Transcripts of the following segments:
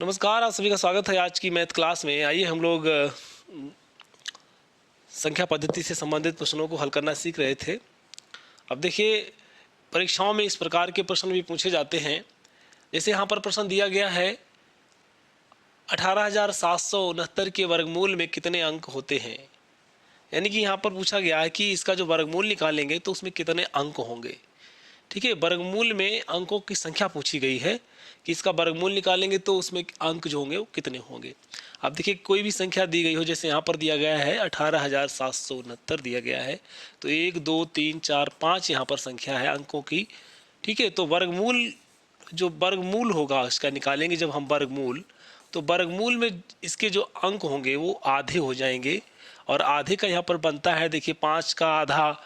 नमस्कार, आप सभी का स्वागत है आज की मैथ क्लास में। आइए हम लोग संख्या पद्धति से संबंधित प्रश्नों को हल करना सीख रहे थे। अब देखिए, परीक्षाओं में इस प्रकार के प्रश्न भी पूछे जाते हैं। जैसे यहाँ पर प्रश्न दिया गया है 18,769 के वर्गमूल में कितने अंक होते हैं। यानी कि यहाँ पर पूछा गया है कि इसका जो वर्गमूल निकालेंगे तो उसमें कितने अंक होंगे। ठीक है, वर्गमूल में अंकों की संख्या पूछी गई है कि इसका वर्गमूल निकालेंगे तो उसमें अंक जो होंगे वो कितने होंगे। अब देखिए, कोई भी संख्या दी गई हो, जैसे यहाँ पर दिया गया है 18,769 दिया गया है, तो 1 2 3 4 5 यहाँ पर संख्या है अंकों की। ठीक है, तो वर्गमूल जो वर्गमूल होगा इसका निकालेंगे जब हम वर्गमूल, तो वर्गमूल में इसके जो अंक होंगे वो आधे हो जाएंगे। और आधे का यहाँ पर बनता है, देखिए 5 का आधा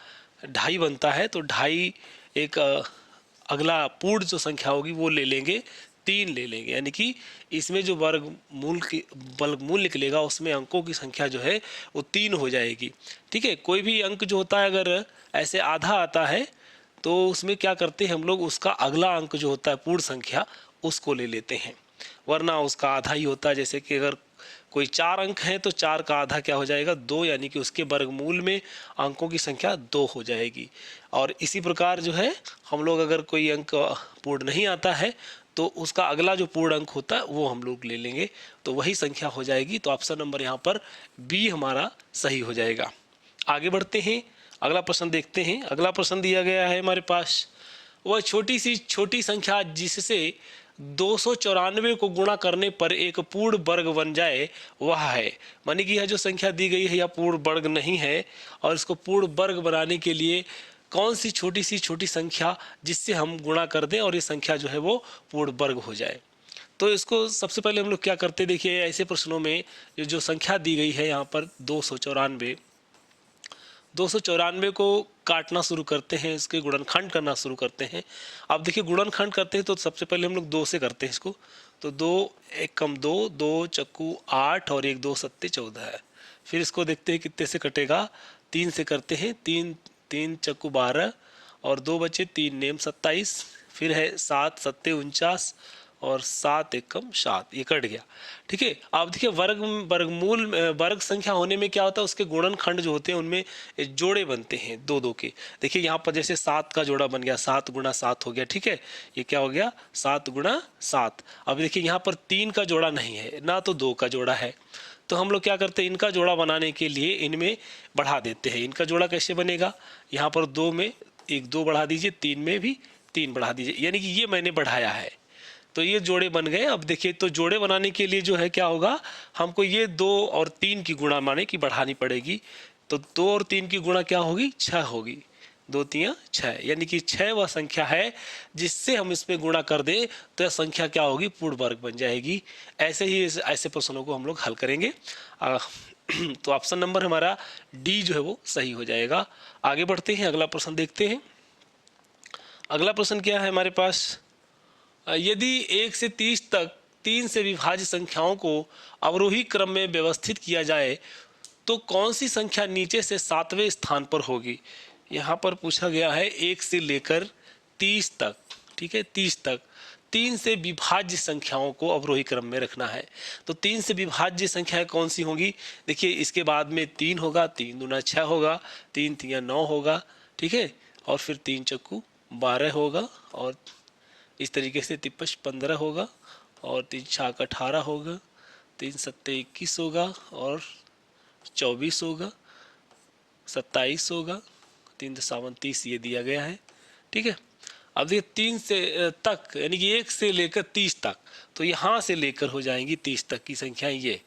2.5 बनता है, तो 2.5 एक अगला पूर्ण जो संख्या होगी वो ले लेंगे, 3 ले लेंगे। यानी कि इसमें जो वर्गमूल निकलेगा उसमें अंकों की संख्या जो है वो 3 हो जाएगी। ठीक है, कोई भी अंक जो होता है अगर ऐसे आधा आता है तो उसमें क्या करते हैं हम लोग, उसका अगला अंक जो होता है पूर्ण संख्या उसको ले लेते हैं, वरना उसका आधा ही होता है। जैसे कि अगर कोई 4 अंक हैं तो 4 का आधा क्या हो जाएगा, 2, यानी कि उसके वर्गमूल में अंकों की संख्या 2 हो जाएगी। और इसी प्रकार जो है हम लोग अगर कोई अंक पूर्ण नहीं आता है तो उसका अगला जो पूर्ण अंक होता है वो हम लोग ले लेंगे, तो वही संख्या हो जाएगी। तो ऑप्शन नंबर यहाँ पर बी हमारा सही हो जाएगा। आगे बढ़ते हैं, अगला प्रश्न देखते हैं। अगला प्रश्न दिया गया है हमारे पास, वह छोटी सी छोटी संख्या जिससे 294 को गुणा करने पर एक पूर्ण वर्ग बन जाए वह है। मानी कि यह जो संख्या दी गई है यह पूर्ण वर्ग नहीं है, और इसको पूर्ण वर्ग बनाने के लिए कौन सी छोटी संख्या जिससे हम गुणा कर दें और ये संख्या जो है वो पूर्ण वर्ग हो जाए। तो इसको सबसे पहले हम लोग क्या करते, देखिए ऐसे प्रश्नों में जो संख्या दी गई है यहाँ पर 294 को काटना शुरू करते हैं, इसके गुणनखंड करना शुरू करते हैं। अब देखिए, गुणनखंड करते हैं तो सबसे पहले हम लोग 2 से करते हैं इसको, तो 2 1 कम 2, 2 चक्कू 8 और 1 2 सत्ते 14 है। फिर इसको देखते हैं कितने से कटेगा, 3 से करते हैं, 3 3 चक्कू 12 और 2 बचे, 3 नेम 27, फिर है 7 सत्ते 49 और 7 1 कम 7, ये कट गया। ठीक है, अब देखिए वर्गमूल वर्ग संख्या होने में क्या होता है, उसके गुणनखंड जो होते हैं उनमें जोड़े बनते हैं 2 2 के। देखिए यहाँ पर जैसे 7 का जोड़ा बन गया, 7 गुणा 7 हो गया। ठीक है, ये क्या हो गया, 7 गुणा 7। अब देखिए यहाँ पर 3 का जोड़ा नहीं है ना, तो 2 का जोड़ा है, तो हम लोग क्या करते हैं, इनका जोड़ा बनाने के लिए इनमें बढ़ा देते हैं। इनका जोड़ा कैसे बनेगा, यहाँ पर 2 में 1 2 बढ़ा दीजिए, 3 में भी 3 बढ़ा दीजिए, यानी कि ये मैंने बढ़ाया है, तो ये जोड़े बन गए। अब देखिए, तो जोड़े बनाने के लिए जो है क्या होगा, हमको ये 2 और 3 की गुणा माने की बढ़ानी पड़ेगी। तो 2 और 3 की गुणा क्या होगी, 6 होगी, 2 3 6, यानी कि 6 वह संख्या है जिससे हम इसमें गुणा कर दें तो यह संख्या क्या होगी, पूर्ण वर्ग बन जाएगी। ऐसे ही ऐसे प्रश्नों को हम लोग हल करेंगे। तो ऑप्शन नंबर हमारा डी जो है वो सही हो जाएगा। आगे बढ़ते हैं, अगला प्रश्न देखते हैं। अगला प्रश्न क्या है हमारे पास, यदि 1 से 30 तक 3 से विभाज्य संख्याओं को अवरोही क्रम में व्यवस्थित किया जाए तो कौन सी संख्या नीचे से 7वें स्थान पर होगी। यहाँ पर पूछा गया है 1 से लेकर 30 तक, ठीक है, 30 तक 3 से विभाज्य संख्याओं को अवरोही क्रम में रखना है। तो 3 से विभाज्य संख्याएं कौन सी होंगी, देखिए इसके बाद में 3 होगा, 3 दूना 6 होगा, 3 3 9 होगा, ठीक है, और फिर 3 चक्कू 12 होगा, और इस तरीके से 3 15 होगा, और 3 छाक 18 होगा, 3 सत्ते 21 होगा, और 24 होगा, 27 होगा, 3 दशावन 30 ये दिया गया है। ठीक है, अब देखिए 3 से तक यानी कि 1 से लेकर 30 तक, तो यहाँ से लेकर हो जाएंगी 30 तक की संख्याएं। ये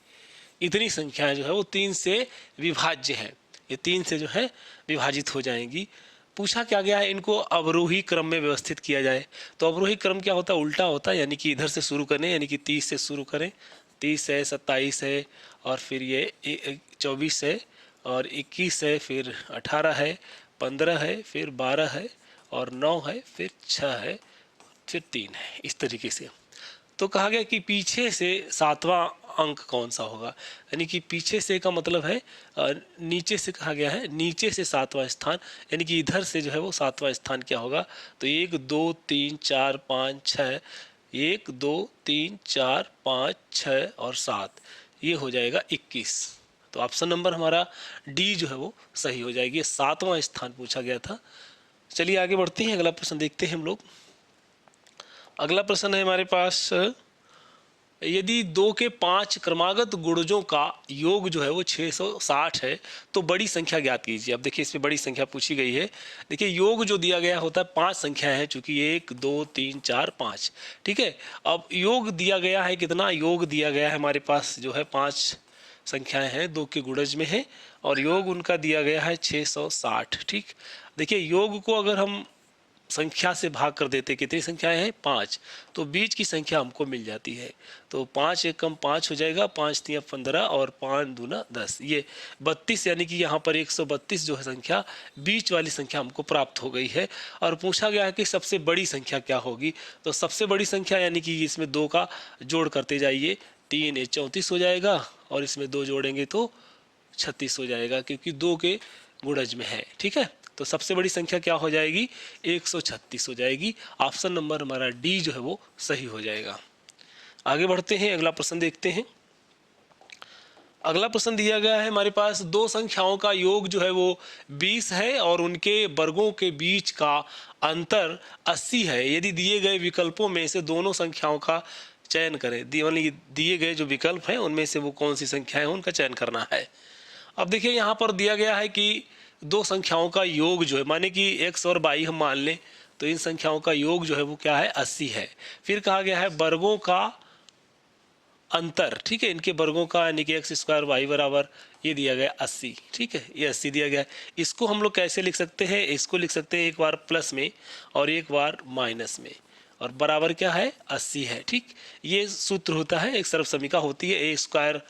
इतनी संख्याएं जो है वो 3 से विभाज्य हैं, ये 3 से जो है विभाजित हो जाएंगी। पूछा क्या गया है, इनको अवरोही क्रम में व्यवस्थित किया जाए। तो अवरोही क्रम क्या होता है, उल्टा होता है, यानी कि इधर से शुरू करें, यानी कि 30 से शुरू करें, 30 है, 27 है, और फिर ये 24 है, और 21 है, फिर 18 है, 15 है, फिर 12 है, और 9 है, फिर 6 है, फिर 3 है, इस तरीके से। तो कहा गया कि पीछे से 7वां अंक कौन सा होगा, यानी कि पीछे से का मतलब है नीचे से, कहा गया है नीचे से 7वां स्थान, यानी कि इधर से जो है वो 7वां स्थान क्या होगा। तो 1 2 3 4 5 6 1 2 3 4 5 6 और 7, ये हो जाएगा 21। तो ऑप्शन नंबर हमारा डी जो है वो सही हो जाएगी। 7वां स्थान पूछा गया था। चलिए आगे बढ़ते हैं, अगला प्रश्न देखते हैं हम लोग। अगला प्रश्न है हमारे पास, यदि 2 के 5 क्रमागत गुणजों का योग जो है वो 660 है तो बड़ी संख्या ज्ञात कीजिए। अब देखिए इसमें बड़ी संख्या पूछी गई है। देखिए योग जो दिया गया होता है 5 संख्याएं हैं, चूंकि 1 2 3 4 5, ठीक है। अब योग दिया गया है कितना, योग दिया गया है हमारे पास जो है 5 संख्याएं हैं, 2 के गुणज में है और योग उनका दिया गया है 660, ठीक। देखिए योग को अगर हम संख्या से भाग कर देते, कितनी संख्याएं हैं 5, तो बीच की संख्या हमको मिल जाती है। तो 5 एकम 5 हो जाएगा, 5 तिया 15 और 5 दूना 10, ये 32, यानी कि यहाँ पर 132 जो है संख्या, बीच वाली संख्या हमको प्राप्त हो गई है। और पूछा गया है कि सबसे बड़ी संख्या क्या होगी, तो सबसे बड़ी संख्या यानी कि इसमें 2 का जोड़ करते जाइए, 3 34 हो जाएगा और इसमें 2 जोड़ेंगे तो 36 हो जाएगा, क्योंकि 2 के गुणज में है, ठीक है। तो सबसे बड़ी संख्या क्या हो जाएगी, 136 हो जाएगी। ऑप्शन नंबर हमारा डी जो है वो सही हो जाएगा। आगे बढ़ते हैं, अगला प्रश्न देखते हैं। अगला प्रश्न दिया गया है हमारे पास, 2 संख्याओं का योग जो है वो 20 है और उनके वर्गों के बीच का अंतर 80 है। यदि दिए गए विकल्पों में से दोनों संख्याओं का चयन करें, दिए गए जो विकल्प हैं उनमें से वो कौन सी संख्या है उनका चयन करना है। अब देखिए यहाँ पर दिया गया है कि 2 संख्याओं का योग जो है, माने कि x और y हम मान लें, तो इन संख्याओं का योग जो है वो क्या है 80 है। फिर कहा गया है वर्गों का अंतर, ठीक है, इनके वर्गों का, यानी कि x स्क्वायर y बराबर ये दिया गया 80, ठीक है, ये 80 दिया गया है। इसको हम लोग कैसे लिख सकते हैं, इसको लिख सकते हैं एक बार प्लस में और एक बार माइनस में, और बराबर क्या है 80 है, ठीक। ये सूत्र होता है, एक सर्वसमीका होती है, ए स्क्वायर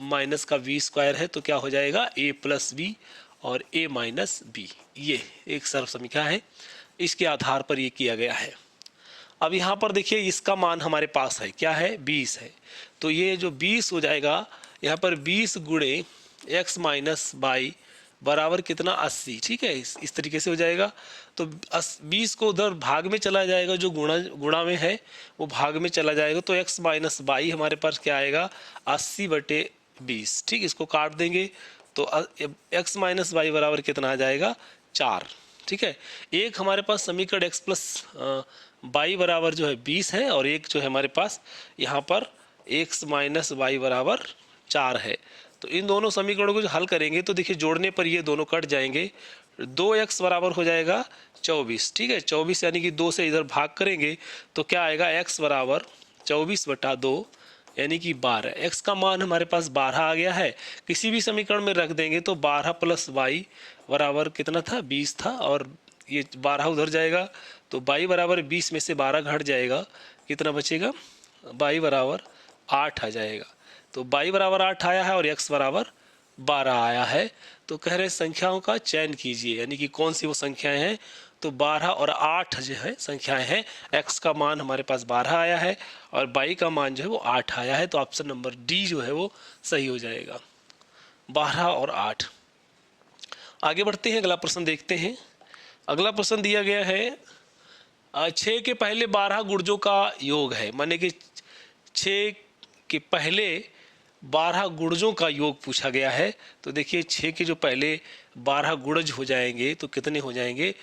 माइनस का बी स्क्वायर है, तो क्या हो जाएगा a प्लस बी और a माइनस बी, ये एक सर्वसमीका है, इसके आधार पर ये किया गया है। अब यहाँ पर देखिए इसका मान हमारे पास है, क्या है 20 है, तो ये जो 20 हो जाएगा यहाँ पर 20 गुणे x माइनस वाई बराबर कितना 80, ठीक है, इस तरीके से हो जाएगा। तो 20 को उधर भाग में चला जाएगा, जो गुणा में है वो भाग में चला जाएगा, तो x माइनस वाई हमारे पास क्या आएगा 80/20, ठीक। इसको काट देंगे तो x माइनस वाई बराबर कितना आ जाएगा 4, ठीक है। एक हमारे पास समीकरण x प्लस वाई बराबर जो है 20 है और एक जो है हमारे पास यहाँ पर x माइनस वाई बराबर 4 है। तो इन दोनों समीकरणों को जो हल करेंगे तो देखिए जोड़ने पर ये दोनों कट जाएंगे, 2x बराबर हो जाएगा 24, ठीक है, 24 यानी कि 2 से इधर भाग करेंगे तो क्या आएगा x बराबर 24/2 यानी कि 12। x का मान हमारे पास 12 आ गया है, किसी भी समीकरण में रख देंगे तो 12 प्लस वाई बराबर कितना था 20 था, और ये 12 उधर जाएगा तो y बराबर 20 में से 12 घट जाएगा, कितना बचेगा y बराबर 8 आ जाएगा। तो y बराबर 8 आया है और x बराबर 12 आया है। तो कह रहे संख्याओं का चयन कीजिए, यानी कि कौन सी वो संख्याएं हैं, तो 12 और 8 जो है संख्याएं हैं। x का मान हमारे पास 12 आया है और y का मान जो है वो 8 आया है, तो ऑप्शन नंबर डी जो है वो सही हो जाएगा, 12 और 8। आगे बढ़ते हैं, अगला प्रश्न देखते हैं। अगला प्रश्न दिया गया है 6 के पहले 12 गुणजों का योग है, माने कि 6 के पहले 12 गुणजों का योग पूछा गया है। तो देखिए 6 के जो पहले 12 गुणज हो जाएंगे तो कितने हो जाएंगे,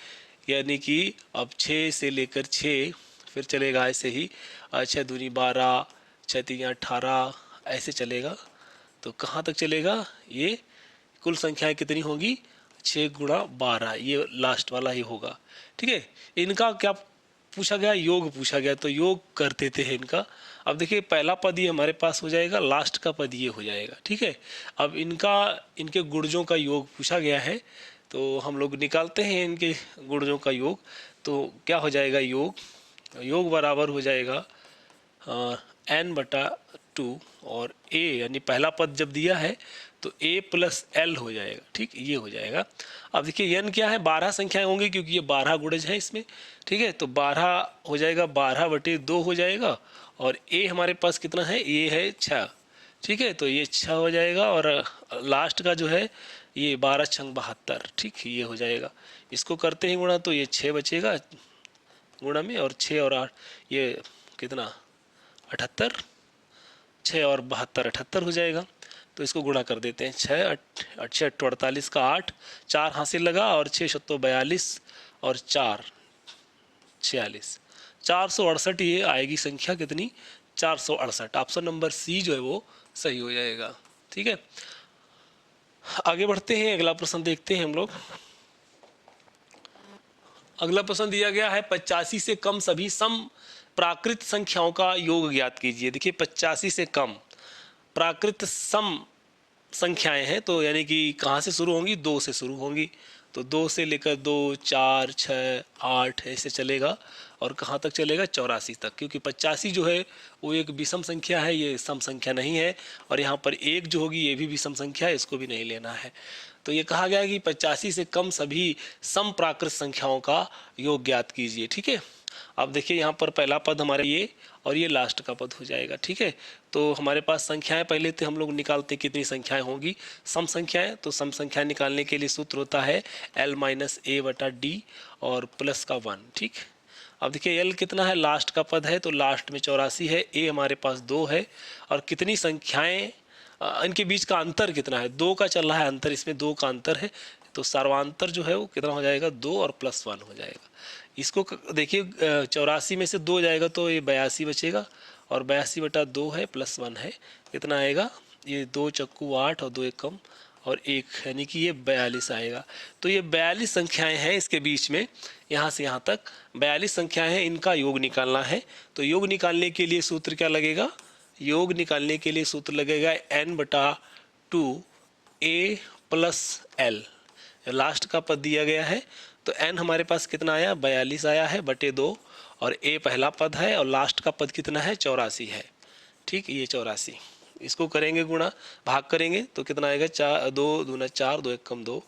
यानी कि अब 6 से लेकर 6 फिर चलेगा ऐसे ही, 6 दूनी 12, 6 तीन 18 ऐसे चलेगा। तो कहाँ तक चलेगा, ये कुल संख्याएं कितनी होगी 6 गुणा 12, ये लास्ट वाला ही होगा, ठीक है। इनका क्या पूछा गया, योग पूछा गया, तो योग कर देते हैं इनका। अब देखिए पहला पद ये हमारे पास हो जाएगा, लास्ट का पद ये हो जाएगा, ठीक है। अब इनके गुणजों का योग पूछा गया है, तो हम लोग निकालते हैं इनके गुणजों का योग। तो क्या हो जाएगा, योग बराबर हो जाएगा n/2 और a, यानी पहला पद जब दिया है तो a प्लस l हो जाएगा, ठीक, ये हो जाएगा। अब देखिए n क्या है, 12 संख्याएं होंगी क्योंकि ये 12 गुणज है इसमें, ठीक है। तो 12 हो जाएगा, 12/2 हो जाएगा, और a हमारे पास कितना है, a है 6, ठीक है। तो ये 6 हो जाएगा और लास्ट का जो है ये 12 छंग 72, ठीक, ये हो जाएगा। इसको करते हैं गुणा तो ये 6 बचेगा गुणा में, और 6 और 8 ये कितना 78, 6 और 72 78 हो जाएगा। तो इसको गुणा कर देते हैं, 6 6 48 का 8, 4 हासिल लगा और 6 सत्तो 42 और 4 46, 468 ये आएगी संख्या कितनी, 468। ऑप्शन नंबर सी जो है वो सही हो जाएगा। ठीक है, आगे बढ़ते हैं, अगला प्रश्न देखते हैं हम लोग। अगला प्रश्न दिया गया है 85 से कम सभी सम प्राकृत संख्याओं का योग ज्ञात कीजिए। देखिए 85 से कम प्राकृत सम संख्याएं हैं, तो यानी कि कहाँ से शुरू होंगी, 2 से शुरू होंगी। तो 2 से लेकर 2 4 6 8 ऐसे चलेगा और कहाँ तक चलेगा, 84 तक, क्योंकि 85 जो है वो एक विषम संख्या है, ये सम संख्या नहीं है। और यहाँ पर 1 जो होगी ये भी विषम संख्या है, इसको भी नहीं लेना है। तो ये कहा गया कि 85 से कम सभी सम प्राकृत संख्याओं का योग ज्ञात कीजिए। ठीक है, अब देखिए यहाँ पर पहला पद हमारे ये और ये लास्ट का पद हो जाएगा। ठीक है, तो हमारे पास संख्याएं पहले तो हम लोग निकालते कितनी संख्याएं होंगी, सम संख्याएं। तो सम संख्या निकालने के लिए सूत्र होता है L-A/D और प्लस का 1। ठीक, अब देखिए L कितना है, लास्ट का पद है, तो लास्ट में 84 है, A हमारे पास 2 है, और कितनी संख्याएं इनके बीच का अंतर कितना है, 2 का चल रहा है अंतर, इसमें 2 का अंतर है, तो सर्वांतर जो है वो कितना हो जाएगा, 2 और प्लस 1 हो जाएगा। इसको देखिए 84 में से 2 जाएगा तो ये 82 बचेगा, और 82/2 है प्लस 1 है, कितना आएगा, ये 2 चक्कू 8 और 2 एकम और 1, यानी कि ये 42 आएगा। तो ये 42 संख्याएं हैं इसके बीच में, यहाँ से यहाँ तक 42 संख्याएं हैं, इनका योग निकालना है। तो योग निकालने के लिए सूत्र क्या लगेगा, योग निकालने के लिए सूत्र लगेगा n/2 a + l। लास्ट का पद दिया गया है, तो n हमारे पास कितना आया, 42 आया है बटे 2, और a पहला पद है और लास्ट का पद कितना है, 84 है। ठीक, ये 84, इसको करेंगे गुणा, भाग करेंगे तो कितना आएगा, 4 2 दूना 4, 2 एकम 2,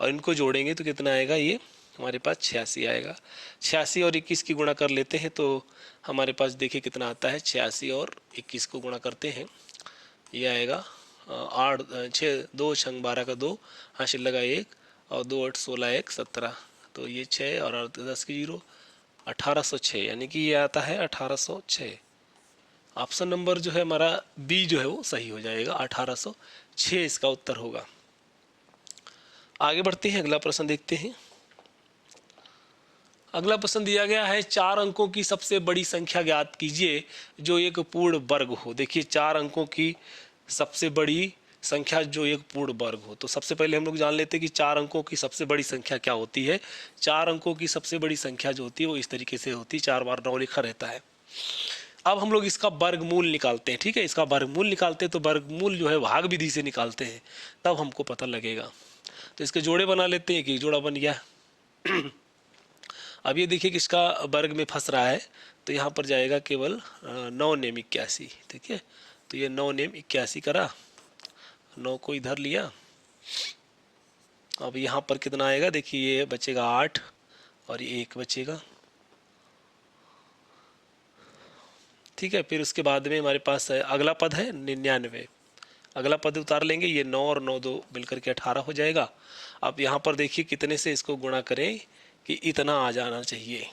और इनको जोड़ेंगे तो कितना आएगा, ये हमारे पास 86 आएगा। 86 और 21 की गुणा कर लेते हैं तो हमारे पास देखिए कितना आता है, 86 और 21 को गुणा करते हैं, ये आएगा 8 6 2 6 12 का 2 हासिल लगा 1 और 2 8 16 1 17, तो ये 6 और 10 की 0 1806, यानी कि ये आता है 1806। ऑप्शन नंबर जो है हमारा बी जो है वो सही हो जाएगा, 1806 इसका उत्तर होगा। आगे बढ़ते हैं, अगला प्रश्न देखते हैं। अगला प्रश्न दिया गया है 4 अंकों की सबसे बड़ी संख्या ज्ञात कीजिए जो एक पूर्ण वर्ग हो। देखिए 4 अंकों की सबसे बड़ी संख्या जो एक पूर्ण वर्ग हो, तो सबसे पहले हम लोग जान लेते हैं कि 4 अंकों की सबसे बड़ी संख्या क्या होती है। 4 अंकों की सबसे बड़ी संख्या जो होती है वो इस तरीके से होती है, 4 बार 9 लिखा रहता है। अब हम लोग इसका वर्गमूल निकालते हैं। ठीक है, इसका वर्गमूल निकालते हैं तो वर्गमूल जो है भाग विधि से निकालते हैं, तब हमको पता लगेगा। तो इसके जोड़े बना लेते हैं, कि जोड़ा बन गया। अब ये देखिए किसका वर्ग में फंस रहा है, तो यहाँ पर जाएगा केवल 9 नेम 81। ठीक है, तो ये 9 नेम 81 करा, 9 को इधर लिया। अब यहाँ पर कितना आएगा, देखिए ये बचेगा 8 और ये 1 बचेगा। ठीक है, फिर उसके बाद में हमारे पास अगला पद है 99, अगला पद उतार लेंगे, ये 9 और 9 2 मिलकर के 18 हो जाएगा। अब यहाँ पर देखिए कितने से इसको गुणा करें कि इतना आ जाना चाहिए।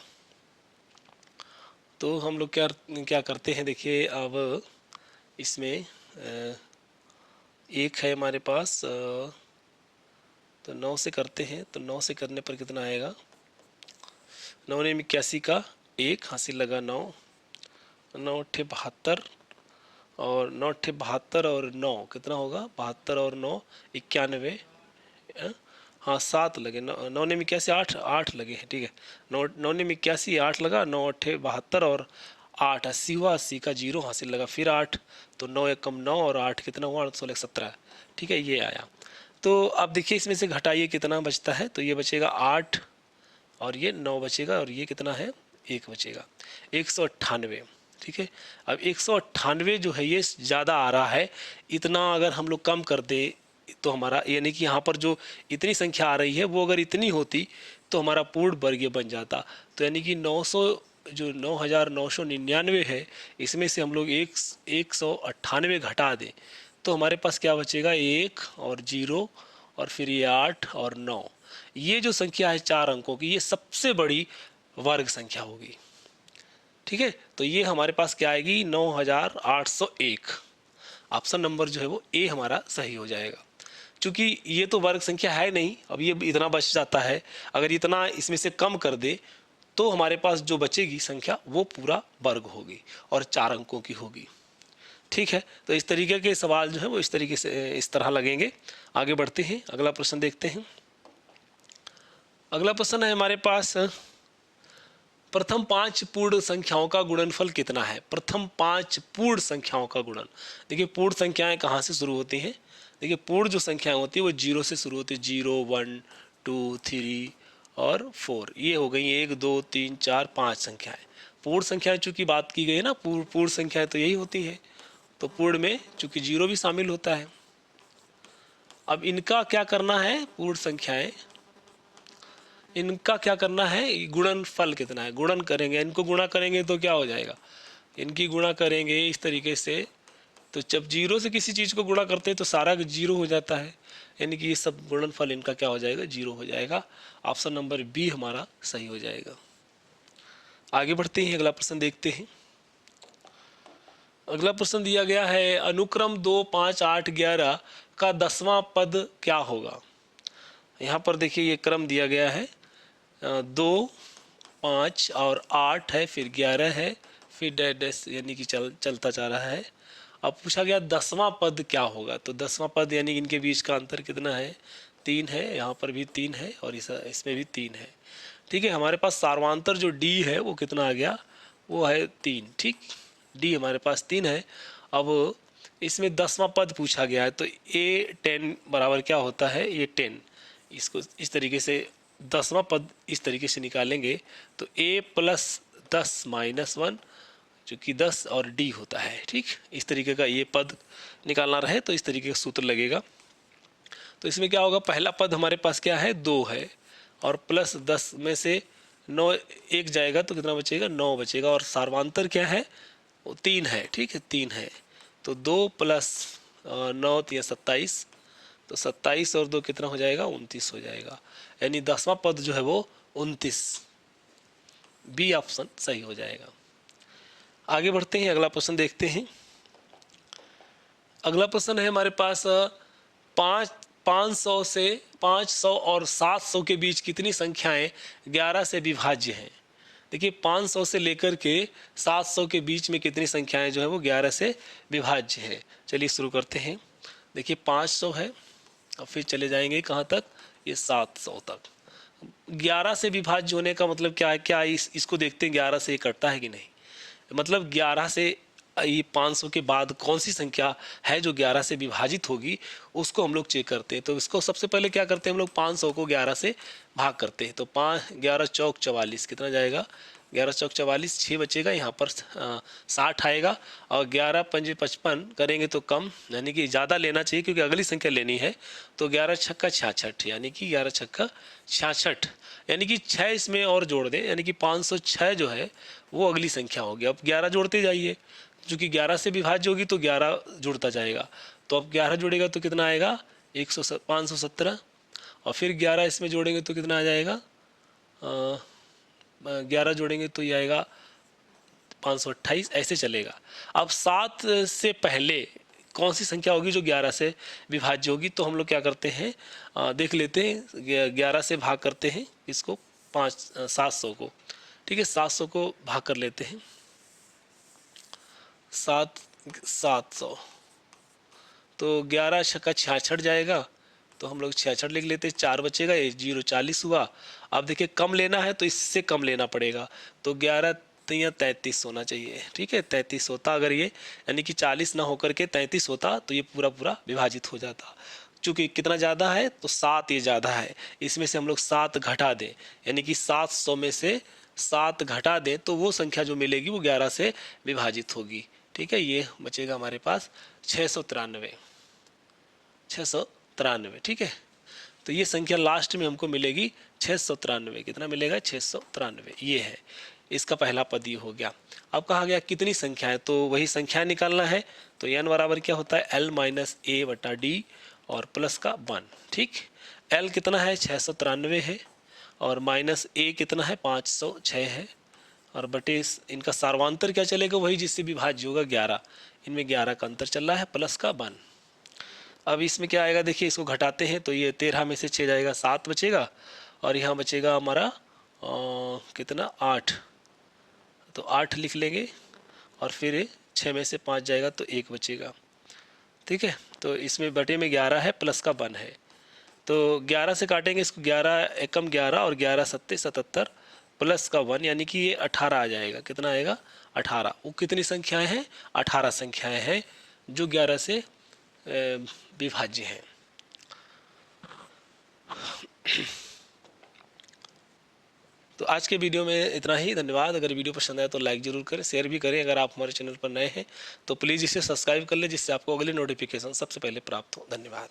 तो हम लोग क्या क्या करते हैं, देखिए अब इसमें एक है हमारे पास, तो 9 से करते हैं, तो 9 से करने पर कितना आएगा, 9 ने 81 का 1 हासिल लगा 9, 9 अट्ठे 72 और 9 अट्ठे 72 और 9 कितना होगा, 72 और 9 91, हाँ 7 लगे, 9 ने 81 8 लगे हैं। ठीक है, 9 ने 81 8 लगा, 9 अट्ठे 72 और 8 80 हुआ, 80 का 0 हासिल लगा, फिर 8, तो 9 एकम 9 और 8 कितना हुआ, 16 17। ठीक है, ये आया। तो अब देखिए इसमें से घटाइए कितना बचता है, तो ये बचेगा 8 और ये 9 बचेगा, और ये कितना है, 1 बचेगा, 198। ठीक है, अब 198 जो है ये ज़्यादा आ रहा है, इतना अगर हम लोग कम कर दे तो हमारा, यानी कि यहाँ पर जो इतनी संख्या आ रही है वो अगर इतनी होती तो हमारा पूर्ण वर्ग बन जाता। तो यानी कि 900 जो 9999 है, इसमें से हम लोग 198 घटा दें तो हमारे पास क्या बचेगा, 1 और 0 और फिर ये 8 और 9। ये जो संख्या है 4 अंकों की, ये सबसे बड़ी वर्ग संख्या होगी। ठीक है, तो ये हमारे पास क्या आएगी 9801। ऑप्शन नंबर जो है वो ए हमारा सही हो जाएगा। चूंकि ये तो वर्ग संख्या है नहीं, अब ये इतना बच जाता है, अगर इतना इसमें से कम कर दे तो हमारे पास जो बचेगी संख्या वो पूरा वर्ग होगी और 4 अंकों की होगी। ठीक है, तो इस तरीके के सवाल जो है वो इस तरीके से इस तरह लगेंगे। आगे बढ़ते हैं, अगला प्रश्न देखते हैं। अगला प्रश्न है हमारे पास, प्रथम 5 पूर्ण संख्याओं का गुणनफल कितना है। प्रथम 5 पूर्ण संख्याओं का गुणन। देखिए पूर्ण संख्याएं कहाँ से शुरू होती हैं। देखिए पूर्ण जो संख्याएं होती है वो 0 से शुरू होती है। 0, 1, 2, 3 और 4, ये हो गई 1, 2, 3, 4, 5 संख्याएं। पूर्ण संख्याएं चूंकि बात की गई है ना, पूर्ण संख्याएं तो यही होती है, तो पूर्ण में चूंकि 0 भी शामिल होता है। अब इनका क्या करना है, पूर्ण संख्याएं, इनका क्या करना है, गुणनफल कितना है। गुणन करेंगे, इनको गुणा करेंगे तो क्या हो जाएगा, इनकी गुणा करेंगे इस तरीके से, तो जब 0 से किसी चीज़ को गुणा करते हैं तो सारा 0 हो जाता है, यानी कि ये सब गुणनफल इनका क्या हो जाएगा, 0 हो जाएगा। ऑप्शन नंबर बी हमारा सही हो जाएगा। आगे बढ़ते हैं, अगला प्रश्न देखते हैं। अगला प्रश्न दिया गया है, अनुक्रम 2, 5, 8, 11 का 10वां पद क्या होगा। यहाँ पर देखिए ये क्रम दिया गया है, 2, 5 और 8 है, फिर 11 है, फिर डैश यानी कि चलता जा रहा है। अब पूछा गया 10वां पद क्या होगा, तो 10वां पद यानी कि इनके बीच का अंतर कितना है, 3 है, यहाँ पर भी 3 है और इसमें भी 3 है। ठीक है, हमारे पास सार्वांतर जो डी है वो कितना आ गया, वो है 3। ठीक, डी हमारे पास 3 है। अब इसमें 10वां पद पूछा गया है, तो ए 10 बराबर क्या होता है, ये 10। इसको इस तरीके से 10वां पद इस तरीके से निकालेंगे तो a + 10 - 1 जो कि 10 और d होता है। ठीक, इस तरीके का ये पद निकालना रहे तो इस तरीके का सूत्र लगेगा। तो इसमें क्या होगा, पहला पद हमारे पास क्या है, 2 है, और प्लस 10 में से 9 एक जाएगा तो कितना बचेगा, 9 बचेगा, और सार्वांतर क्या है, वो 3 है। ठीक है, 3 है, तो 2 + 9 = 27, तो 27 और 2 कितना हो जाएगा, 29 हो जाएगा, यानी 10वां पद जो है वो 29, बी ऑप्शन सही हो जाएगा। आगे बढ़ते हैं, अगला प्रश्न देखते हैं। अगला प्रश्न है हमारे पास, 500 और 700 के बीच कितनी संख्याएं 11 से विभाज्य हैं। देखिए 500 से लेकर के 700 के बीच में कितनी संख्याएं जो है वो 11 से विभाज्य है। चलिए शुरू करते हैं। देखिए 500 है और फिर चले जाएंगे कहाँ तक, ये 700 तक। 11 से विभाज्य होने का मतलब क्या है, क्या इसको देखते हैं 11 से ये कटता है कि नहीं, मतलब 11 से ये 500 के बाद कौन सी संख्या है जो 11 से विभाजित होगी, उसको हम लोग चेक करते हैं। तो इसको सबसे पहले क्या करते हैं हम लोग, 500 को 11 से भाग करते हैं, तो 11 चौक 44 कितना जाएगा, 11 चौक 44, 6 बचेगा, यहाँ पर 60 आएगा, और 11 पंजे 55 करेंगे तो कम, यानी कि ज़्यादा लेना चाहिए क्योंकि अगली संख्या लेनी है। तो 11 छक्का 66, यानी कि 11 छक्का 66, यानी कि 6 इसमें और जोड़ दें, यानी कि 506 जो है वो अगली संख्या होगी। अब 11 जोड़ते जाइए, चूँकि 11 से विभाज्य होगी तो 11 जुड़ता जाएगा, तो अब 11 जुड़ेगा तो कितना आएगा, 517, और फिर 11 इसमें जोड़ेंगे तो कितना आ जाएगा, 11 जोड़ेंगे तो ये आएगा 528, ऐसे चलेगा। अब 7 से पहले कौन सी संख्या होगी जो 11 से विभाज्य होगी, तो हम लोग क्या करते हैं, देख लेते हैं, 11 से भाग करते हैं इसको 700 को। ठीक है, 700 को भाग कर लेते हैं, 700, तो 11 छक्का 66 जाएगा, तो हम लोग 66 लिख लेते हैं, 4 बचेगा, ये 0 40 हुआ। अब देखिए कम लेना है तो इससे कम लेना पड़ेगा, तो 11 या 33 होना चाहिए। ठीक है, 33 होता अगर ये, यानी कि 40 ना होकर के 33 होता तो ये पूरा पूरा विभाजित हो जाता। चूँकि कितना ज़्यादा है, तो 7 ये ज़्यादा है, इसमें से हम लोग 7 घटा दें, यानी कि 700 में से 7 घटा दें तो वो संख्या जो मिलेगी वो 11 से विभाजित होगी। ठीक है, ये बचेगा हमारे पास 693, 693। ठीक है, तो ये संख्या लास्ट में हमको मिलेगी 693, कितना मिलेगा, 693, ये है इसका पहला पद, ये हो गया। अब कहा गया कितनी संख्या है, तो वही संख्या निकालना है, तो n बराबर क्या होता है, l - a/d और प्लस का 1। ठीक, l कितना है, 693 है, और माइनस a कितना है, 506 है, और बटे इनका सार्वांतर क्या चलेगा, वही जिससे विभाज्य होगा 11, इनमें 11 का अंतर चल रहा है प्लस का 1। अब इसमें क्या आएगा देखिए, इसको घटाते हैं तो ये 13 में से 6 जाएगा 7 बचेगा, और यहाँ बचेगा हमारा कितना 8, तो 8 लिख लेंगे, और फिर 6 में से 5 जाएगा तो 1 बचेगा। ठीक है, तो इसमें बटे में 11 है प्लस का 1 है, तो 11 से काटेंगे इसको, 11 एकम 11 और 11 सत्ते 77 प्लस का 1, यानी कि ये 18 आ जाएगा। कितना आएगा 18। वो कितनी संख्याएं हैं, 18 संख्याएं हैं जो 11 से विभाज्य हैं। तो आज के वीडियो में इतना ही, धन्यवाद। अगर वीडियो पसंद आए तो लाइक ज़रूर करें, शेयर भी करें। अगर आप हमारे चैनल पर नए हैं तो प्लीज़ इसे सब्सक्राइब कर लें, जिससे आपको अगले नोटिफिकेशन सबसे पहले प्राप्त हो। धन्यवाद।